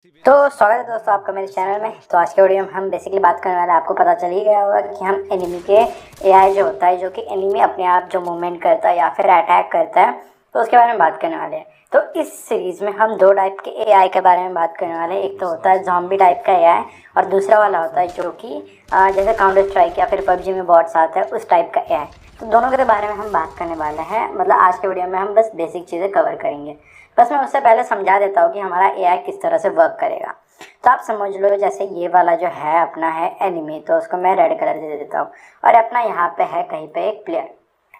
तो स्वागत है दोस्तों आपका मेरे चैनल में। तो आज के वीडियो में हम बेसिकली बात करने वाले हैं, आपको पता चल ही गया होगा कि हम एनिमी के एआई जो होता है, जो कि एनिमी अपने आप जो मूवमेंट करता है या फिर अटैक करता है, तो उसके बारे में बात करने वाले हैं। तो इस सीरीज़ में हम दो टाइप के एआई के बारे में बात करने वाले हैं। एक तो होता है ज़ॉम्बी टाइप का एआई और दूसरा वाला होता है जो कि जैसे काउंटर स्ट्राइक या फिर पबजी में बॉट्स आता है उस टाइप का एआई। तो दोनों के बारे में हम बात करने वाले हैं। मतलब आज के वीडियो में हम बस बेसिक चीज़ें कवर करेंगे। बस मैं उससे पहले समझा देता हूँ कि हमारा एआई किस तरह से वर्क करेगा। तो आप समझ लो, जैसे ये वाला जो है अपना है एनिमी, तो उसको मैं रेड कलर दे देता हूँ और अपना यहाँ पे है कहीं पे एक प्लेयर,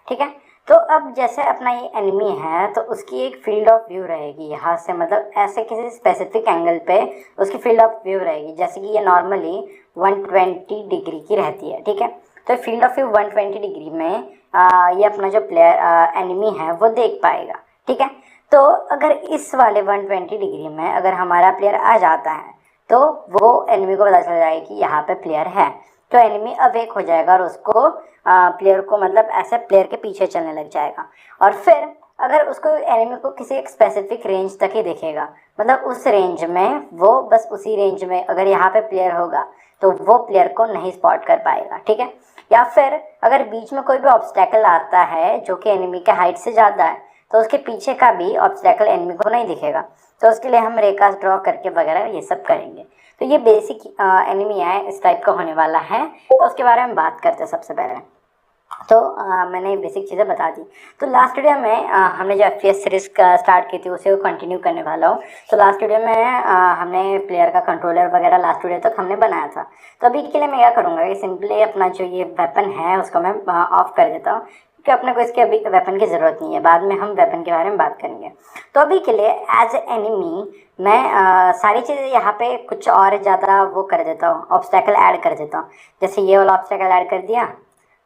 ठीक है। तो अब जैसे अपना ये एनिमी है तो उसकी एक फील्ड ऑफ व्यू रहेगी यहाँ से, मतलब ऐसे किसी स्पेसिफिक एंगल पे उसकी फील्ड ऑफ व्यू रहेगी। जैसे कि ये नॉर्मली 120 डिग्री की रहती है, ठीक है। तो फील्ड ऑफ व्यू 120 डिग्री में ये अपना जो प्लेयर एनिमी है वो देख पाएगा, ठीक है। तो अगर इस वाले 120 डिग्री में अगर हमारा प्लेयर आ जाता है तो वो एनिमी को पता चल जाएगा कि यहाँ पे प्लेयर है। तो एनिमी अवेक हो जाएगा और उसको प्लेयर को, मतलब ऐसे प्लेयर के पीछे चलने लग जाएगा। और फिर अगर उसको एनिमी को किसी एक स्पेसिफिक रेंज तक ही दिखेगा, मतलब उस रेंज में वो बस उसी रेंज में अगर यहाँ पे प्लेयर होगा तो वो प्लेयर को नहीं स्पॉट कर पाएगा, ठीक है। या फिर अगर बीच में कोई भी ऑब्स्टैकल आता है जो कि एनिमी के हाइट से ज़्यादा है तो उसके पीछे का भी ऑब्स्टैकल एनिमी को नहीं दिखेगा। तो उसके लिए हम रेखास ड्रॉ करके वगैरह ये सब करेंगे। तो ये बेसिक एनिमी है, इस टाइप का होने वाला है। तो उसके बारे में बात करते हैं सबसे पहले। तो मैंने बेसिक चीज़ें बता दी। तो लास्ट वीडियो में हमने जो FPS सीरीज का स्टार्ट की थी उसे कंटिन्यू करने वाला हूँ। तो लास्ट वीडियो में हमने प्लेयर का कंट्रोलर वगैरह लास्ट वीडियो तक हमने बनाया था। तो अभी के लिए मैं क्या करूँगा कि सिंपली अपना जो ये वेपन है उसको मैं ऑफ कर देता हूँ, क्योंकि अपने को इसके अभी वेपन की ज़रूरत नहीं है। बाद में हम वेपन के बारे में बात करेंगे। तो अभी के लिए एज ए एनिमी मैं सारी चीज़ें यहाँ पे कुछ और ज़्यादा वो कर देता हूँ, ऑब्स्टैकल ऐड कर देता हूँ। जैसे ये वाला ऑब्स्टैकल ऐड कर दिया,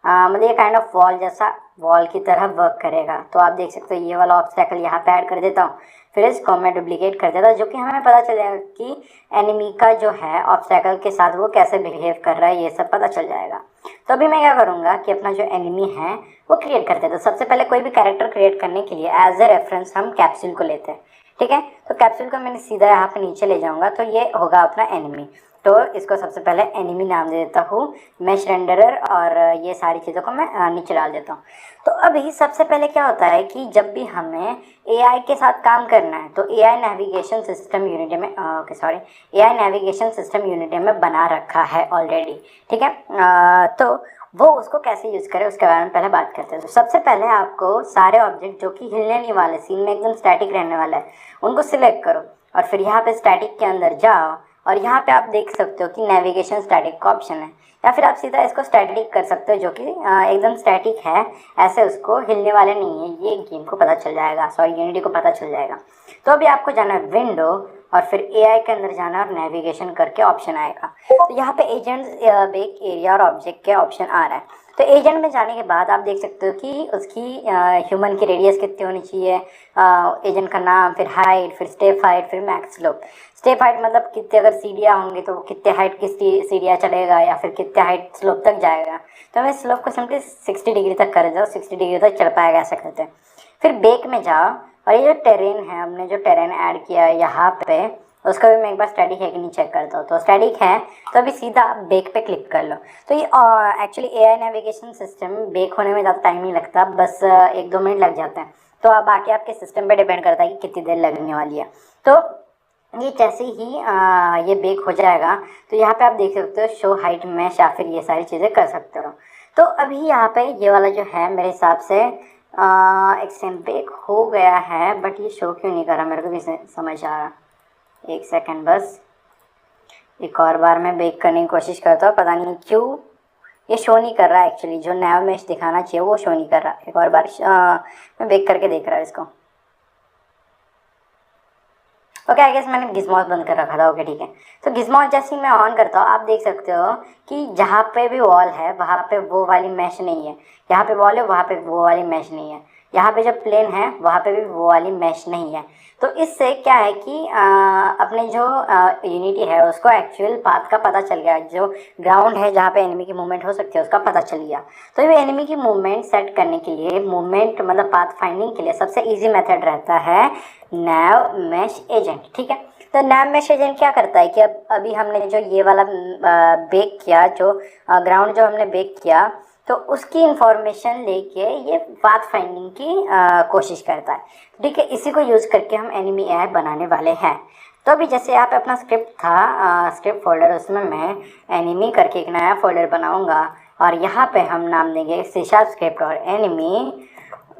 मतलब ये काइंड ऑफ वॉल जैसा, वॉल की तरह वर्क करेगा। तो आप देख सकते हो ये वाला ऑब्स्टैकल यहाँ पे ऐड कर देता हूँ, फिर इसको मैं डुप्लीकेट कर देता हूँ, जो कि हमें पता चल जाएगा कि एनिमी का जो है ऑब्स्टैकल के साथ वो कैसे बिहेव कर रहा है, ये सब पता चल जाएगा। तो अभी मैं क्या करूँगा कि अपना जो एनिमी है वो क्रिएट कर देता हूँ। सबसे पहले कोई भी कैरेक्टर क्रिएट करने के लिए एज ए रेफरेंस हम कैप्सूल को लेते हैं, ठीक है। तो कैप्सूल को मैंने सीधा यहाँ पे नीचे ले जाऊँगा, तो ये होगा अपना एनिमी। तो इसको सबसे पहले एनिमी नाम दे देता हूँ, मैश रेंडरर, और ये सारी चीज़ों को मैं नीचे डाल देता हूँ। तो अभी सबसे पहले क्या होता है कि जब भी हमें एआई के साथ काम करना है तो एआई नेविगेशन सिस्टम यूनिटी में एआई नेविगेशन सिस्टम यूनिटी में बना रखा है ऑलरेडी, ठीक है। तो वो उसको कैसे यूज़ करें उसके बारे में पहले बात करते हैं। तो सबसे पहले आपको सारे ऑब्जेक्ट जो कि हिलने नहीं वाले, सीन में एकदम स्टैटिक रहने वाला है, उनको सिलेक्ट करो और फिर यहाँ पे स्टैटिक के अंदर जाओ और यहाँ पे आप देख सकते हो कि नेविगेशन स्टैटिक का ऑप्शन है, या फिर आप सीधा इसको स्टैटिक कर सकते हो, जो कि एकदम स्टैटिक है, ऐसे उसको हिलने वाले नहीं है। ये गेम को पता चल जाएगा, सॉरी यूनिटी को पता चल जाएगा। तो अभी आपको जाना है विंडो और फिर एआई के अंदर जाना और नेविगेशन करके ऑप्शन आएगा। तो यहाँ पे एजेंट्स, बेक, एरिया और ऑब्जेक्ट के ऑप्शन आ रहा है। तो एजेंट में जाने के बाद आप देख सकते हो कि उसकी ह्यूमन की रेडियस कितनी होनी चाहिए, एजेंट का नाम, फिर हाइट, फिर स्टेप हाइट, फिर मैक्स स्लोप। स्टेप हाइट मतलब कितने अगर सीढ़ियाँ होंगी तो कितने हाइट की सीढ़ियाँ चलेगा, या फिर कितने हाइट स्लोप तक जाएगा। तो मैं स्लोप को सिंपली 60 डिग्री तक कर जाओ, 60 डिग्री तक चढ़ पाएगा, ऐसा करते हैं। फिर बेक में जाओ और ये जो टेरेन है, हमने जो टेरेन ऐड किया है यहाँ पे, उसका भी मैं एक बार स्टैटिक है कि नहीं चेक करता हूँ। तो स्टैटिक है तो अभी सीधा आप बेक पे क्लिक कर लो। तो ये actually AI navigation system bake होने में ज़्यादा टाइम नहीं लगता, बस 1-2 मिनट लग जाते हैं। तो अब बाकी आपके सिस्टम पे डिपेंड करता है कि कितनी देर लगने वाली है। तो ये जैसे ही ये बेक हो जाएगा तो यहाँ पे आप देख सकते हो शो हाइट मैश, या फिर ये सारी चीज़ें कर सकते हो। तो अभी यहाँ पे ये वाला जो है मेरे हिसाब से एक्सटेंड बेक हो गया है, बट ये शो क्यों नहीं कर रहा मेरे को भी समझ आ रहा। एक सेकंड बस, एक और बार मैं बेक करने की कोशिश करता हूँ, पता नहीं क्यों ये शो नहीं कर रहा। एक्चुअली जो नया मैश दिखाना चाहिए वो शो नहीं कर रहा। एक और बार मैं बेक करके देख रहा हूँ इसको। ओके, आई गेस मैंने गिज़मॉस बंद कर रखा था। ओके ठीक है। तो गिज़मॉस जैसे ही मैं ऑन करता हूँ आप देख सकते हो कि जहाँ पे भी वॉल है वहाँ पे वो वाली मैश नहीं है, यहाँ पे वॉल है वहाँ पे वो वाली मैश नहीं है, यहाँ पे जब प्लेन है वहाँ पे भी वो वाली मैश नहीं है। तो इससे क्या है कि अपने जो यूनिटी है उसको एक्चुअल पाथ का पता चल गया, जो ग्राउंड है जहाँ पे एनिमी की मूवमेंट हो सकती है उसका पता चल गया। तो ये एनिमी की मूवमेंट सेट करने के लिए, मूवमेंट मतलब पाथ फाइंडिंग के लिए सबसे ईजी मेथड रहता है nav mesh एजेंट। ठीक है, तो nav mesh एजेंट क्या करता है कि अब अभी हमने जो ये वाला बेक किया, जो ग्राउंड जो हमने बेक किया, तो उसकी इंफॉर्मेशन लेके ये पाथ फाइंडिंग की कोशिश करता है। ठीक है, इसी को यूज़ करके हम एनिमी एआई बनाने वाले हैं। तो अभी जैसे यहाँ पे अपना स्क्रिप्ट था, स्क्रिप्ट फोल्डर, उसमें मैं एनिमी करके एक नया फोल्डर बनाऊंगा और यहाँ पे हम नाम देंगे C# स्क्रिप्ट और एनिमी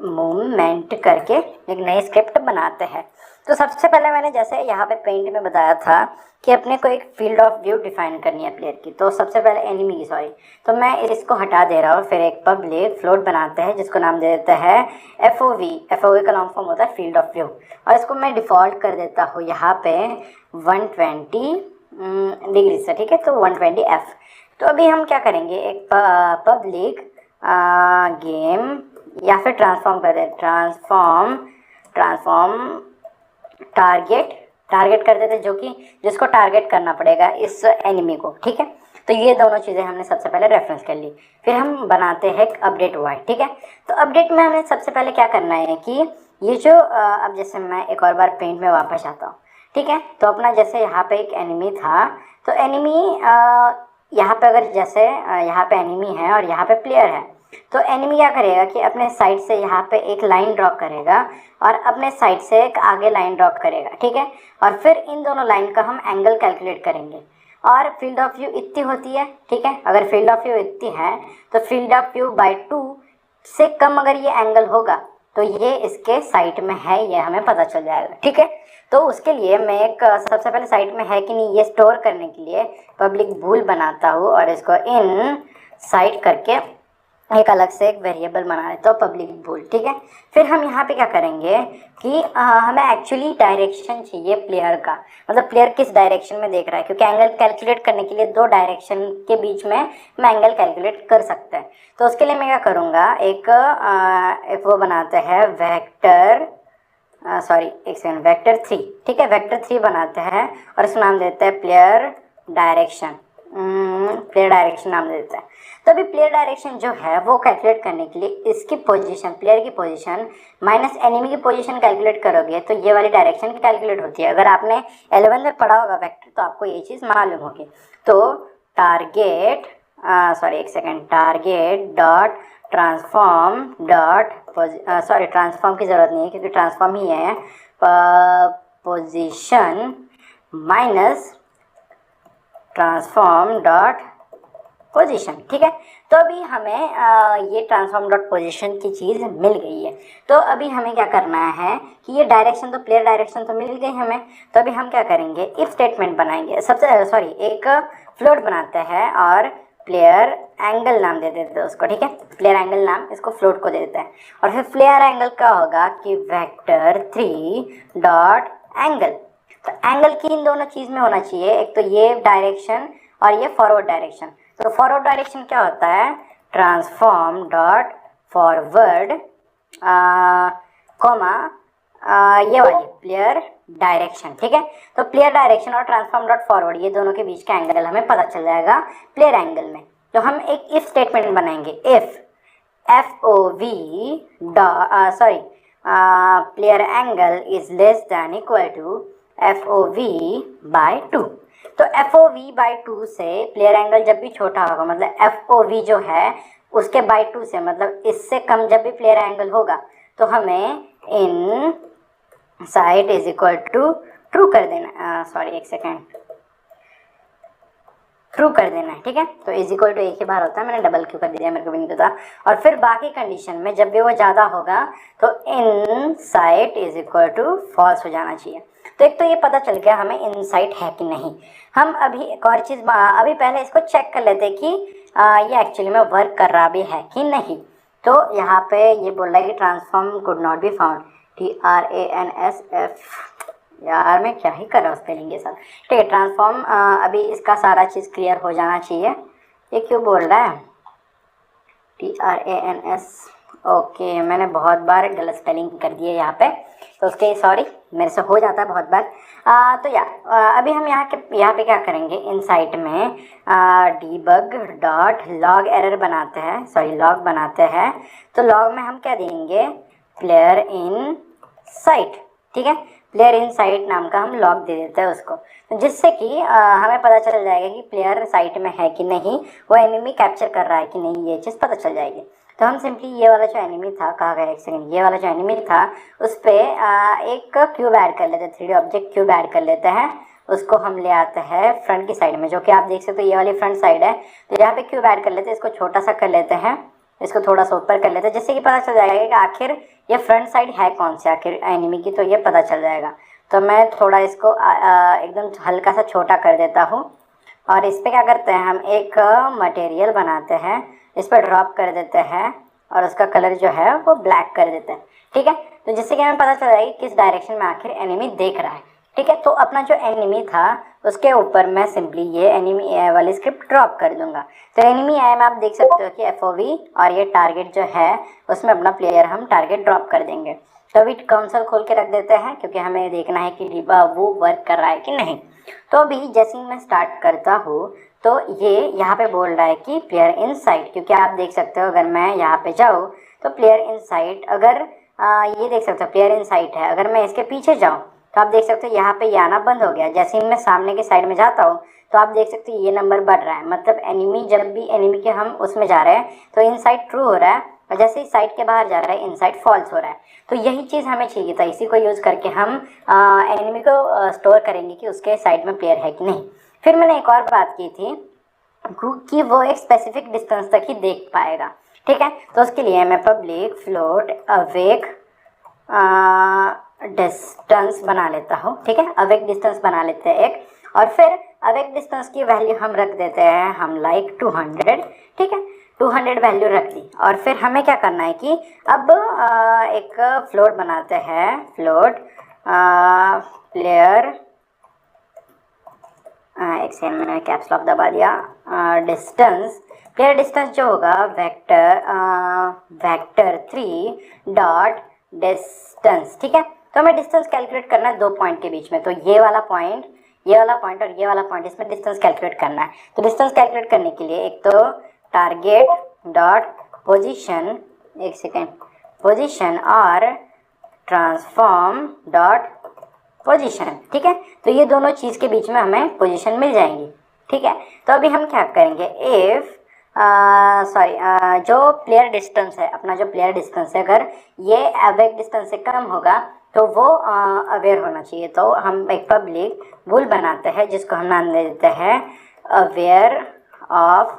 मूवमेंट करके एक नई स्क्रिप्ट बनाते हैं। तो सबसे पहले मैंने जैसे यहाँ पे पेंट में बताया था कि अपने को एक फील्ड ऑफ व्यू डिफाइन करनी है प्लेयर की। तो सबसे पहले एनिमी की, सॉरी, तो मैं इसको हटा दे रहा हूँ। फिर एक पब्लिक फ्लोट बनाते हैं जिसको नाम दे देता है FOV। FOV का लॉन्ग फॉर्म होता है फील्ड ऑफ व्यू, और इसको मैं डिफ़ॉल्ट कर देता हूँ यहाँ पे 120 डिग्री से। ठीक है, तो 120F। तो अभी हम क्या करेंगे, एक पब्लिक गेम या फिर ट्रांसफॉर्म कर दें, ट्रांसफॉर्म टारगेट कर देते, जो कि जिसको टारगेट करना पड़ेगा इस एनिमी को। ठीक है, तो ये दोनों चीज़ें हमने सबसे पहले रेफरेंस कर ली। फिर हम बनाते हैं अपडेट वाई। ठीक है, तो अपडेट में हमें सबसे पहले क्या करना है कि ये जो अब जैसे मैं एक और बार पेंट में वापस आता हूँ। ठीक है, तो अपना जैसे यहाँ पे एक एनिमी था, तो एनिमी यहाँ पे अगर जैसे यहाँ पे एनिमी है और यहाँ पे प्लेयर है, तो एनिमी क्या करेगा कि अपने साइड से यहाँ पे एक लाइन ड्रॉ करेगा और अपने साइड से एक आगे लाइन ड्रॉ करेगा। ठीक है, और फिर इन दोनों लाइन का हम एंगल कैलकुलेट करेंगे और फील्ड ऑफ व्यू इतनी होती है। ठीक है, अगर फील्ड ऑफ व्यू इतनी है तो फील्ड ऑफ व्यू बाय 2 से कम अगर ये एंगल होगा तो ये इसके साइड में है, ये हमें पता चल जाएगा। ठीक है, तो उसके लिए मैं एक सबसे पहले साइड में है कि नहीं ये स्टोर करने के लिए पब्लिक बूल बनाता हूँ और इसको इन साइड करके एक अलग से एक वेरिएबल बना देता हूँ पब्लिक बूल। ठीक है, फिर हम यहाँ पे क्या करेंगे कि हमें एक्चुअली डायरेक्शन चाहिए प्लेयर का, मतलब प्लेयर किस डायरेक्शन में देख रहा है, क्योंकि एंगल कैलकुलेट करने के लिए 2 डायरेक्शन के बीच में हम एंगल कैलकुलेट कर सकते हैं। तो उसके लिए मैं क्या करूँगा, एक वो बनाते हैं वेक्टर, एक सेकंड, वेक्टर 3। ठीक है, वेक्टर 3 बनाते हैं और इसका नाम देते हैं प्लेयर डायरेक्शन नाम देता है। तो अभी प्लेयर डायरेक्शन जो है वो कैलकुलेट करने के लिए इसकी पोजीशन, प्लेयर की पोजीशन माइनस एनिमी की पोजीशन कैलकुलेट करोगे तो ये वाली डायरेक्शन की कैलकुलेट होती है। अगर आपने 11 में पढ़ा होगा वेक्टर तो आपको ये चीज़ मालूम होगी। तो target dot transform dot transform की ज़रूरत नहीं है क्योंकि ट्रांसफॉर्म ही है, position minus transform dot position. ठीक है, तो अभी हमें ये ट्रांसफॉर्म डॉट पोजीशन की चीज़ मिल गई है। तो अभी हमें क्या करना है कि ये डायरेक्शन तो प्लेयर डायरेक्शन तो मिल गई हमें, तो अभी हम क्या करेंगे, इफ स्टेटमेंट बनाएंगे। एक फ्लोट बनाते हैं और प्लेयर एंगल नाम दे देते हैं उसको। ठीक है, प्लेयर एंगल नाम इसको फ्लोट को दे देते हैं और फिर प्लेयर एंगल क्या होगा कि वेक्टर 3 डॉट एंगल। तो एंगल की इन दोनों चीज़ में होना चाहिए, एक तो ये डायरेक्शन और ये फॉरवर्ड डायरेक्शन। तो फॉरवर्ड डायरेक्शन क्या होता है, ट्रांसफॉर्म डॉट फॉरवर्ड ये वाली प्लेयर डायरेक्शन। ठीक है, तो प्लेयर डायरेक्शन और ट्रांसफॉर्म डॉट फॉरवर्ड ये दोनों के बीच का एंगल हमें पता चल जाएगा प्लेयर एंगल में। तो हम एक इफ स्टेटमेंट बनाएंगे, if FOV player angle is less than equal to FOV by 2। तो FOV बाय 2 से प्लेयर एंगल जब भी छोटा होगा, मतलब FOV जो है उसके बाय 2 से, मतलब इससे कम जब भी प्लेयर एंगल होगा तो हमें in side is equal to true कर देना, ट्रू कर देना है। ठीक है, तो इज इक्वल टू एक ही बार होता है, मैंने डबल क्यों कर दिया मेरे को भी नहीं पता। और फिर बाकी कंडीशन में जब भी वो ज़्यादा होगा तो in side is equal to false हो जाना चाहिए। तो एक तो ये पता चल गया हमें इनसाइट है कि नहीं। हम अभी एक और चीज़, अभी पहले इसको चेक कर लेते हैं कि ये एक्चुअली में वर्क कर रहा भी है कि नहीं। तो यहाँ पे ये बोल रहा है कि transform could not be found, TRANSF, यार मैं क्या ही कर रहा हूँ स्पेलिंग के साथ। ठीक है, ट्रांसफॉर्म अभी इसका सारा चीज़ क्लियर हो जाना चाहिए। ये क्यों बोल रहा है TRANS, ओके, मैंने बहुत बार गलत स्पेलिंग कर दी है यहाँ पे, तो उसके सॉरी, मेरे से हो जाता है बहुत बार। अभी हम यहाँ पे क्या करेंगे, इनसाइट में debug डॉट लॉग एरर बनाते हैं, लॉग बनाते हैं। तो लॉग में हम क्या देंगे, प्लेयर इन साइट। ठीक है, प्लेयर इन साइट नाम का हम लॉग दे देते हैं उसको, तो जिससे कि हमें पता चल जाएगा कि प्लेयर साइट में है कि नहीं, वो एनिमी कैप्चर कर रहा है कि नहीं, ये चीज़ पता चल जाएगी। तो हम सिंपली ये वाला जो एनिमी था, कहा गया एक सेकंड, ये वाला जो एनिमी था उस पर एक क्यूब ऐड कर लेते हैं, 3D ऑब्जेक्ट क्यूब ऐड कर लेते हैं, उसको हम ले आते हैं फ्रंट की साइड में, जो कि आप देख सकते हो ये वाली फ्रंट साइड है। तो यहाँ पे क्यूब ऐड कर लेते हैं, इसको छोटा सा कर लेते हैं, इसको थोड़ा सा ऊपर कर लेते हैं, जिससे कि पता चल जाएगा कि आखिर ये फ्रंट साइड है कौन सी आखिर एनिमी की, तो ये पता चल जाएगा। तो मैं थोड़ा इसको एकदम हल्का सा छोटा कर देता हूँ, और इस पर क्या करते हैं, हम एक मटेरियल बनाते हैं, इस पर ड्रॉप कर देते हैं, और उसका कलर जो है वो ब्लैक कर देते हैं। ठीक है, तो जिससे कि हमें पता चल जाएगा कि किस डायरेक्शन में आखिर एनिमी देख रहा है। ठीक है, तो अपना जो एनिमी था उसके ऊपर मैं सिंपली ये एनिमी AI वाली स्क्रिप्ट ड्रॉप कर दूंगा। तो एनिमी AI में आप देख सकते हो कि FOV और ये टारगेट जो है उसमें अपना प्लेयर हम टारगेट ड्रॉप कर देंगे। तो अभी कंसोल खोल के रख देते हैं, क्योंकि हमें देखना है कि वो वर्क कर रहा है कि नहीं। तो अभी जैसे ही मैं स्टार्ट करता हूँ तो ये यहाँ पे बोल रहा है कि प्लेयर इन साइट, क्योंकि आप देख सकते हो अगर मैं यहाँ पे जाऊँ तो प्लेयर इन साइट, अगर ये देख सकते हो प्लेयर इन साइट है, अगर मैं इसके पीछे जाऊँ तो आप देख सकते हो यहाँ पे ये आना बंद हो गया। जैसे ही मैं सामने के साइड में जाता हूँ तो आप देख सकते हो ये नंबर बढ़ रहा है, मतलब एनिमी जब भी एनिमी के हम उसमें जा रहे हैं तो इन साइड ट्रू हो रहा है, और जैसे ही साइड के बाहर जा रहा है इन साइड फॉल्स हो रहा है। तो यही चीज़ हमें चाहिए था, इसी को यूज़ करके हम एनिमी को स्टोर करेंगे कि उसके साइड में प्लेयर है कि नहीं। फिर मैंने एक और बात की थी कि वो एक स्पेसिफिक डिस्टेंस तक ही देख पाएगा। ठीक है, तो उसके लिए मैं पब्लिक फ्लोट अवेक डिस्टेंस बना लेता हूँ। ठीक है, अवेक डिस्टेंस बना लेते हैं एक, और फिर अवेक डिस्टेंस की वैल्यू हम रख देते हैं हम लाइक 200। ठीक है, 200 वैल्यू रख दी, और फिर हमें क्या करना है कि अब एक फ्लोट बनाते हैं, फ्लोट प्लेयर, एक सेकंड मैंने कैप्स लॉक दबा दिया, डिस्टेंस, प्लेयर डिस्टेंस जो होगा वेक्टर 3 डॉट डिस्टेंस। ठीक है, तो हमें डिस्टेंस कैलकुलेट करना है 2 पॉइंट के बीच में, तो ये वाला पॉइंट, ये वाला पॉइंट और ये वाला पॉइंट, इसमें डिस्टेंस कैलकुलेट करना है। तो डिस्टेंस कैलकुलेट करने के लिए एक तो टारगेट डॉट पोजीशन, एक सेकेंड, पोजीशन और ट्रांसफॉर्म डॉट पोजीशन। ठीक है, तो ये दोनों चीज़ के बीच में हमें पोजीशन मिल जाएंगी। ठीक है, तो अभी हम क्या करेंगे, इफ़ जो प्लेयर डिस्टेंस है, अपना जो प्लेयर डिस्टेंस है, अगर ये अवेक डिस्टेंस से कम होगा तो वो अवेयर होना चाहिए। तो हम एक पब्लिक बुल बनाते हैं जिसको हम नाम दे देते हैं अवेयर ऑफ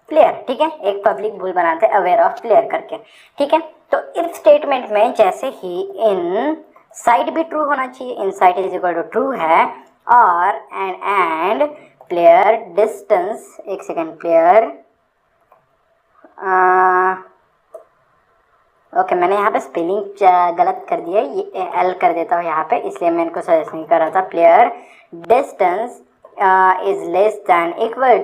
प्लेयर। ठीक है, एक पब्लिक बुल बनाते हैं अवेयर ऑफ प्लेयर करके। ठीक है, तो इस स्टेटमेंट में जैसे ही इन साइड भी ट्रू होना चाहिए, in side is equal to true है, और एंड प्लेयर डिस्टेंस, एक सेकेंड, प्लेयर ओके मैंने यहाँ पे स्पेलिंग गलत कर दिया, ये एल कर देता हूँ यहाँ पे, इसलिए मैं इनको सजेस्ट नहीं कर रहा था। Player distance is less than equal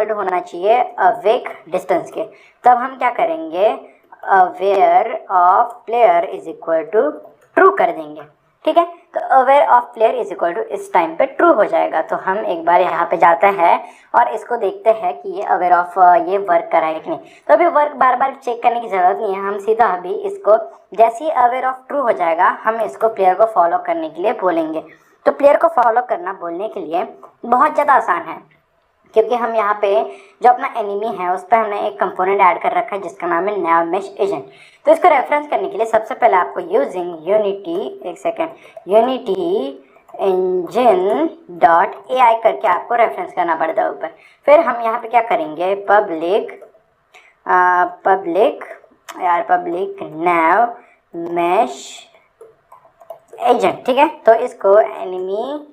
to होना चाहिए अवेक डिस्टेंस के। तब हम क्या करेंगे, aware of player is equal to true कर देंगे। ठीक है, तो aware of player is equal to इस टाइम पे ट्रू हो जाएगा। तो हम एक बार यहाँ पे जाते हैं और इसको देखते हैं कि ये अवेयर ऑफ ये वर्क कर रहा है कि नहीं। तो अभी वर्क बार बार चेक करने की ज़रूरत नहीं है, हम सीधा अभी इसको जैसे ही अवेयर ऑफ ट्रू हो जाएगा हम इसको प्लेयर को फॉलो करने के लिए बोलेंगे। तो प्लेयर को फॉलो करना बोलने के लिए बहुत ज़्यादा आसान है, क्योंकि हम यहाँ पे जो अपना एनिमी है उस पर हमने एक कंपोनेंट ऐड कर रखा है जिसका नाम है नैव मेश एजेंट। तो इसको रेफरेंस करने के लिए सबसे पहले आपको यूजिंग यूनिटी, एक second, unity engine dot AI करके आपको रेफरेंस करना पड़ता है ऊपर। फिर हम यहाँ पे क्या करेंगे, पब्लिक नैव मेश एजेंट। ठीक है, तो इसको एनिमी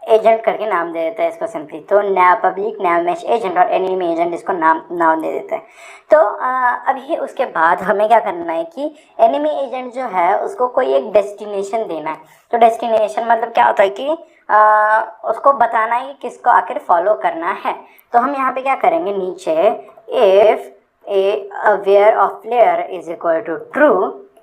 एजेंट करके नाम दे देता है इसको सिंपली। तो पब्लिक नैव मेश एजेंट और एनिमी एजेंट इसको नाम दे देते हैं। तो अभी उसके बाद हमें क्या करना है कि एनिमी एजेंट जो है उसको कोई एक डेस्टिनेशन देना है। तो डेस्टिनेशन मतलब क्या होता है कि उसको बताना है कि किसको आखिर फॉलो करना है। तो हम यहाँ पे क्या करेंगे, नीचे if aware of player is equal to true,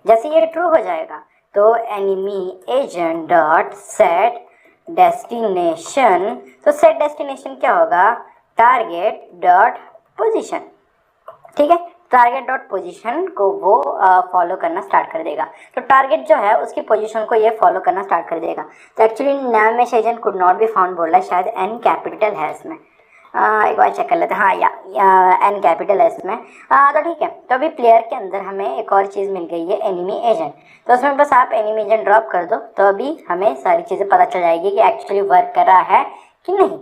जैसे ये ट्रू हो जाएगा तो enemy agent dot set destination, तो सेट डेस्टिनेशन क्या होगा, टारगेट डॉट पोजीशन। ठीक है, टारगेट डॉट पोजीशन को वो फॉलो करना स्टार्ट कर देगा। तो टारगेट जो है उसकी पोजीशन को ये फॉलो करना स्टार्ट कर देगा। तो actually navmesh agent could not be found बोल रहा है, शायद एन कैपिटल है इसमें। एक बार चेक कर लेते हैं। हाँ या एन कैपिटल है इसमें। तो ठीक है, तो अभी प्लेयर के अंदर हमें एक और चीज़ मिल गई है, एनिमी एजेंट। तो उसमें बस आप एनिमी एजेंट ड्रॉप कर दो तो अभी हमें सारी चीज़ें पता चल जाएगी कि एक्चुअली वर्क कर रहा है कि नहीं।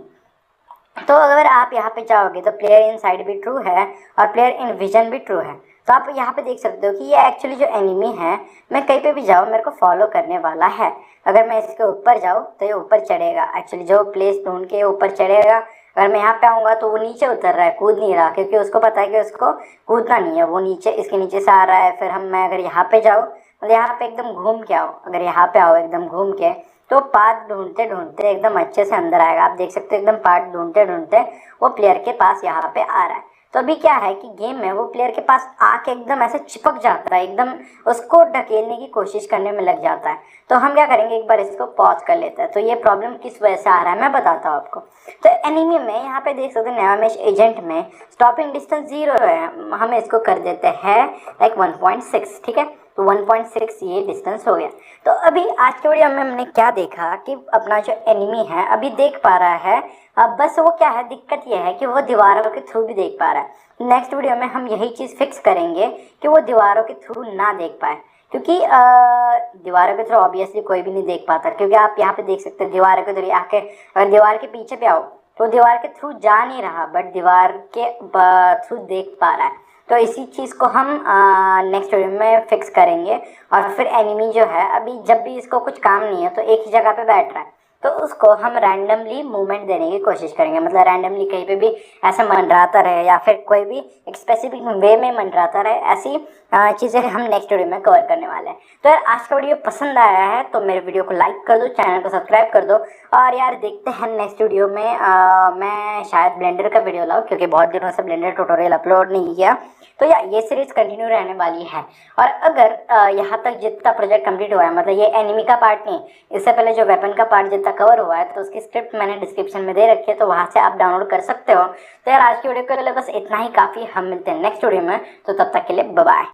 तो अगर आप यहाँ पे जाओगे तो प्लेयर इन साइड भी ट्रू है और प्लेयर इन विजन भी ट्रू है। तो आप यहाँ पे देख सकते हो कि ये एक्चुअली जो एनिमी है, मैं कहीं पे भी जाऊँ मेरे को फॉलो करने वाला है। अगर मैं इसके ऊपर जाऊँ तो ये ऊपर चढ़ेगा, एक्चुअली जो प्लेस ढूंढ के ऊपर चढ़ेगा। अगर मैं यहाँ पे आऊँगा तो वो नीचे उतर रहा है, कूद नहीं रहा, क्योंकि उसको पता है कि उसको कूदना नहीं है, वो नीचे इसके नीचे से आ रहा है। फिर मैं अगर यहाँ पे जाऊँ मतलब यहाँ पे एकदम घूम के आओ, अगर यहाँ पे आओ एकदम घूम के, तो पाथ ढूंढते ढूंढते एकदम अच्छे से अंदर आएगा। आप देख सकते हो एकदम पाथ ढूंढते ढूंढते वो प्लेयर के पास यहाँ पे आ रहा है। तो अभी क्या है कि गेम में वो प्लेयर के पास आके एकदम ऐसे चिपक जाता है, एकदम उसको ढकेलने की कोशिश करने में लग जाता है। तो हम क्या करेंगे, एक बार इसको पॉज कर लेते हैं। तो ये प्रॉब्लम किस वजह से आ रहा है मैं बताता हूँ आपको। तो एनिमी में यहाँ पे देख सकते हैं नामेश एजेंट में स्टॉपिंग डिस्टेंस 0 है, हम इसको कर देते हैं लाइक 1.6। ठीक है, तो 1.6 ये डिस्टेंस हो गया। तो अभी आज के वीडियो में हमने क्या देखा कि अपना जो एनिमी है अभी देख पा रहा है। अब बस वो क्या है, दिक्कत ये है कि वो दीवारों के थ्रू भी देख पा रहा है। नेक्स्ट वीडियो में हम यही चीज़ फिक्स करेंगे कि वो दीवारों के थ्रू ना देख पाए, क्योंकि दीवारों के थ्रू ऑब्वियसली कोई भी नहीं देख पाता। क्योंकि आप यहाँ पे देख सकते हैं दीवारों के थ्रू आके, अगर दीवार के पीछे पे आओ तो दीवार के थ्रू जा नहीं रहा, बट दीवार के थ्रू देख पा रहा है। तो इसी चीज़ को हम नेक्स्ट वीडियो में फिक्स करेंगे। और फिर एनिमी जो है अभी जब भी इसको कुछ काम नहीं है तो एक ही जगह पे बैठ रहा है, तो उसको हम रैंडमली मूवमेंट देने की कोशिश करेंगे। मतलब रैंडमली कहीं पे भी ऐसे मंडराता रहे या फिर कोई भी एक स्पेसिफिक वे में मंडराता रहे, ऐसी चीज़ें हम नेक्स्ट वीडियो में कवर करने वाले हैं। तो यार आज का वीडियो पसंद आया है तो मेरे वीडियो को लाइक कर दो, चैनल को सब्सक्राइब कर दो। और यार देखते हैं नेक्स्ट वीडियो में मैं शायद ब्लेंडर का वीडियो लाऊँ, क्योंकि बहुत दिनों से ब्लेंडर ट्यूटोरियल अपलोड नहीं किया। तो यार ये सीरीज कंटिन्यू रहने वाली है। और अगर यहाँ तक जितना प्रोजेक्ट कंप्लीट हुआ है, मतलब ये एनिमी का पार्ट नहीं, इससे पहले जो वेपन का पार्ट जितना कवर हुआ है, तो उसकी स्क्रिप्ट मैंने डिस्क्रिप्शन में दे रखी है, तो वहाँ से आप डाउनलोड कर सकते हो। तो यार आज की वीडियो के लिए बस इतना ही काफ़ी। हम मिलते हैं नेक्स्ट वीडियो में, तो तब तक के लिए बाय बाय।